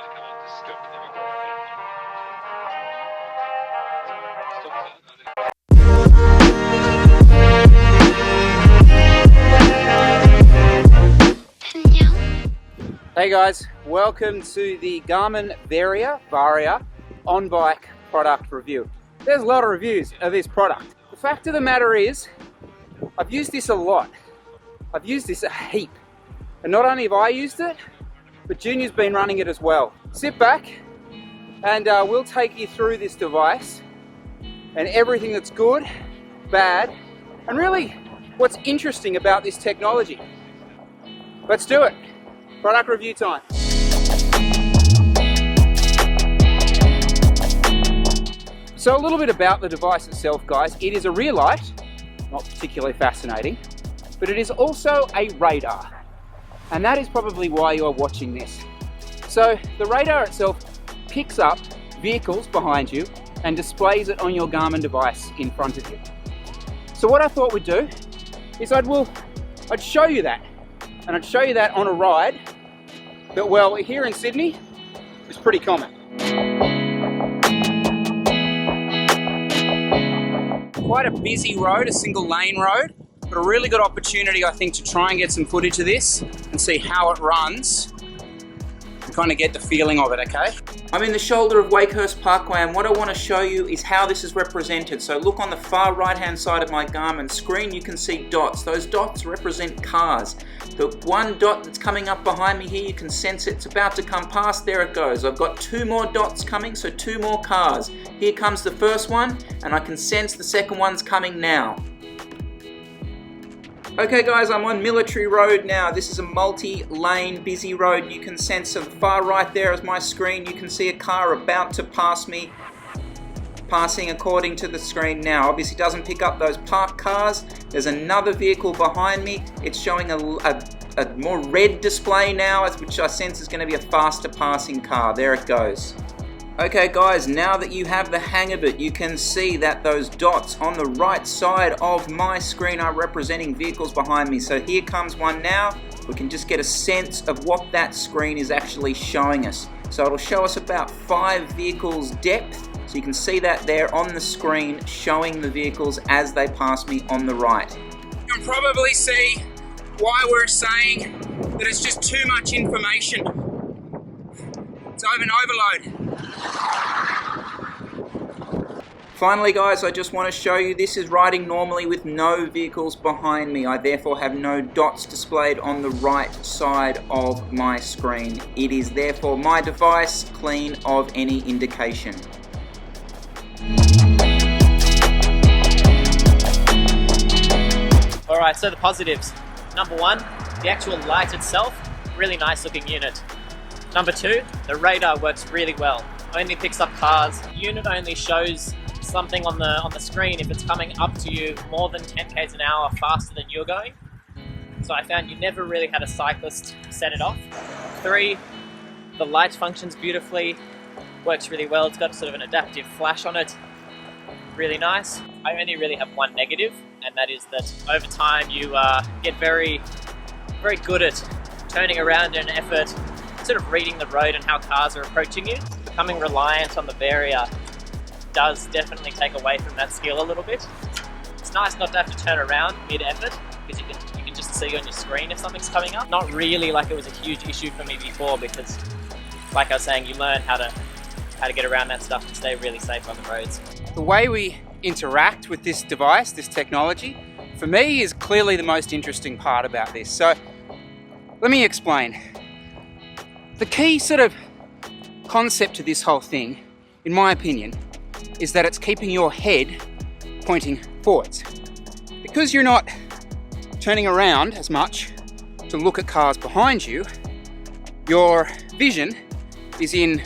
Hey guys, welcome to the Garmin Varia on-bike product review. There's a lot of reviews of this product. The fact of the matter is, I've used this a lot. I've used this a heap. And not only have I used it, but Junior's been running it as well. Sit back and we'll take you through this device and everything that's good, bad, and really what's interesting about this technology. Let's do it. Product review time. So a little bit about the device itself, guys. It is a rear light, not particularly fascinating, but it is also a radar. And that is probably why you're watching this. So the radar itself picks up vehicles behind you and displays it on your Garmin device in front of you. So what I thought we'd do is I'd show you that. And I'd show you that on a ride that, well, here in Sydney is pretty common. Quite a busy road, a single lane road, but a really good opportunity, I think, to try and get some footage of this and see how it runs and kind of get the feeling of it, okay? I'm in the shoulder of Wakehurst Parkway, and what I want to show you is how this is represented. So look on the far right hand side of my Garmin screen, you can see dots. Those dots represent cars. The one dot that's coming up behind me here, you can sense it's about to come past. There it goes. I've got two more dots coming, so two more cars. Here comes the first one, and I can sense the second one's coming now. Okay guys, I'm on Military Road now. This is a multi-lane busy road. You can sense on the far right there is my screen. You can see a car about to pass me, passing according to the screen now. Obviously doesn't pick up those parked cars. There's another vehicle behind me. It's showing a more red display now, which I sense is going to be a faster passing car. There it goes. Okay guys, now that you have the hang of it, you can see that those dots on the right side of my screen are representing vehicles behind me. So here comes one now. We can just get a sense of what that screen is actually showing us. So it'll show us about 5 vehicles depth. So you can see that there on the screen showing the vehicles as they pass me on the right. You can probably see why we're saying that it's just too much information. It's an overload. Finally guys, I just want to show you this is riding normally with no vehicles behind me. I therefore have no dots displayed on the right side of my screen. It is therefore my device clean of any indication. Alright, so the positives. Number 1, the actual light itself, really nice looking unit. Number 2, the radar works really well. Only picks up cars. The unit only shows something on the screen if it's coming up to you more than 10 km an hour faster than you're going. So I found you never really had a cyclist set it off. 3, the light functions beautifully, works really well. It's got sort of an adaptive flash on it. Really nice. I only really have one negative, and that is that over time you get very, very good at turning around in an effort, sort of reading the road and how cars are approaching you. Becoming reliant on the Varia does definitely take away from that skill a little bit. It's nice not to have to turn around mid-effort because you can just see on your screen if something's coming up. Not really like it was a huge issue for me before because, like I was saying, you learn how to get around that stuff and stay really safe on the roads. The way we interact with this device, this technology, for me is clearly the most interesting part about this. So let me explain. The key sort of concept to this whole thing, in my opinion, is that it's keeping your head pointing forwards. Because you're not turning around as much to look at cars behind you, your vision is in,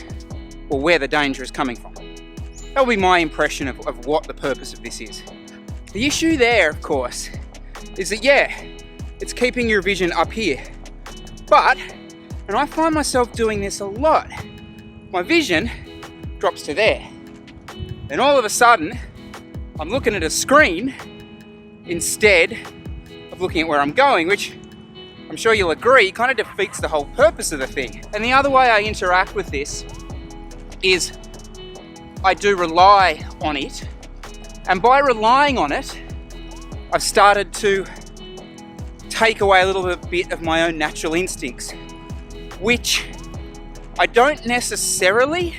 or where the danger is coming from. That will be my impression of what the purpose of this is. The issue there, of course, is that yeah, it's keeping your vision up here. But, and I find myself doing this a lot, my vision drops to there. Then all of a sudden, I'm looking at a screen instead of looking at where I'm going, which I'm sure you'll agree, kind of defeats the whole purpose of the thing. And the other way I interact with this is I do rely on it. And by relying on it, I've started to take away a little bit of my own natural instincts, which I don't necessarily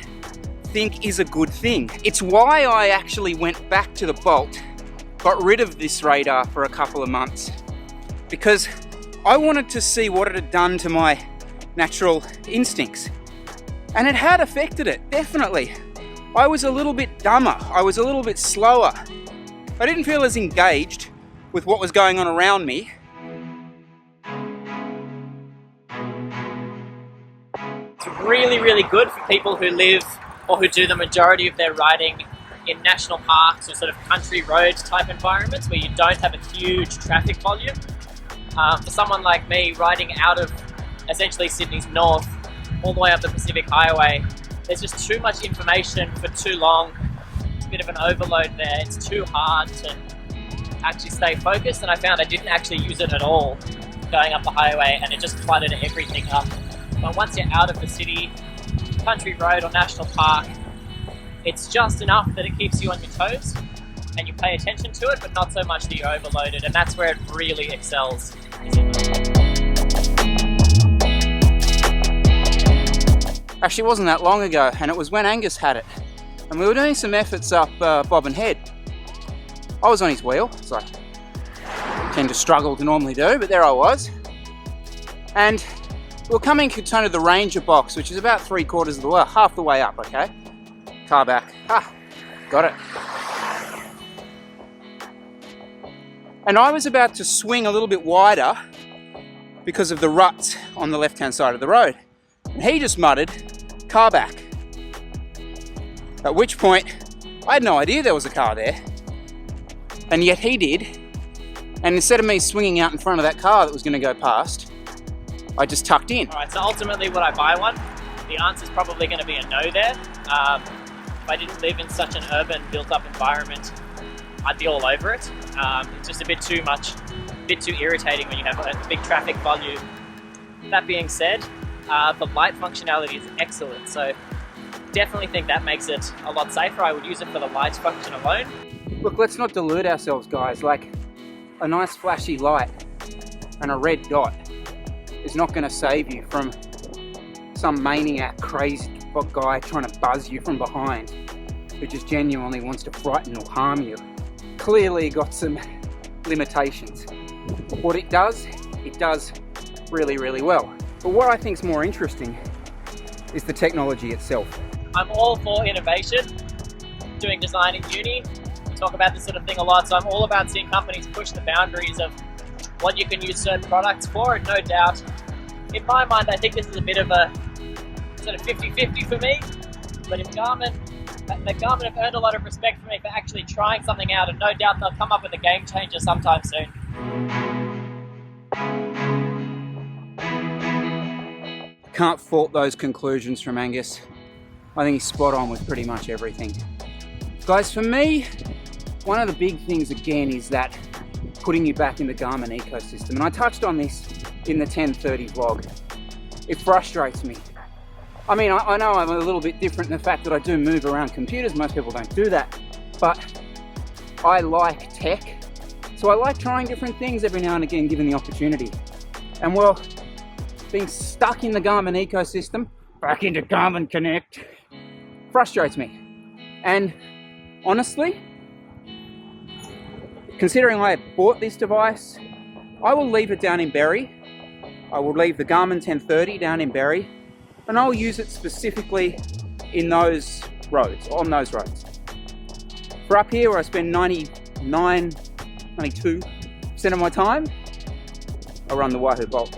think is a good thing. It's why I actually went back to the Bolt, got rid of this radar for a couple of months, because I wanted to see what it had done to my natural instincts. And it had affected it, definitely. I was a little bit dumber, I was a little bit slower. I didn't feel as engaged with what was going on around me. It's really, really good for people who live or who do the majority of their riding in national parks or sort of country road type environments where you don't have a huge traffic volume. For someone like me, riding out of essentially Sydney's north all the way up the Pacific Highway, there's just too much information for too long. It's a bit of an overload there. It's too hard to actually stay focused, and I found I didn't actually use it at all going up the highway, and it just cluttered everything up. But once you're out of the city, country road or national park, it's just enough that it keeps you on your toes and you pay attention to it, but not so much that you're overloaded, and that's where it really excels. Actually, it wasn't that long ago, and it was when Angus had it. And we were doing some efforts up Bobbin Head. I was on his wheel, as I tend to struggle to normally do, but there I was. And we were coming to kind of the Ranger box, which is about 3/4 of the way, half the way up, okay? Car back. Got it. And I was about to swing a little bit wider because of the ruts on the left-hand side of the road. And he just muttered, "Car back." At which point, I had no idea there was a car there. And yet he did. And instead of me swinging out in front of that car that was going to go past, I just tucked in. Alright, so ultimately would I buy one? The answer's probably going to be a no there. If I didn't live in such an urban, built-up environment, I'd be all over it. It's just a bit too much, a bit too irritating when you have a big traffic volume. That being said, the light functionality is excellent, so definitely think that makes it a lot safer. I would use it for the light function alone. Look, let's not delude ourselves, guys. Like, a nice flashy light and a red dot is not going to save you from some maniac, crazy guy trying to buzz you from behind who just genuinely wants to frighten or harm you. Clearly got some limitations. What it does really, really well. But what I think is more interesting is the technology itself. I'm all for innovation. Doing design at uni, we talk about this sort of thing a lot, so I'm all about seeing companies push the boundaries of what you can use certain products for, and no doubt, in my mind, I think this is a bit of a sort of 50-50 for me. But if Garmin have earned a lot of respect for me for actually trying something out, and no doubt they'll come up with a game changer sometime soon. Can't fault those conclusions from Angus. I think he's spot on with pretty much everything. Guys, for me, one of the big things again is that putting you back in the Garmin ecosystem. And I touched on this in the 1030 vlog. It frustrates me. I mean, I know I'm a little bit different in the fact that I do move around computers. Most people don't do that. But I like tech. So I like trying different things every now and again, given the opportunity. And well, being stuck in the Garmin ecosystem, back into Garmin Connect, frustrates me. And honestly, considering I bought this device, I will leave it down in Berry. I will leave the Garmin 1030 down in Berry, and I'll use it specifically in those roads, on those roads. For up here where I spend 92% of my time, I run the Wahoo Bolt.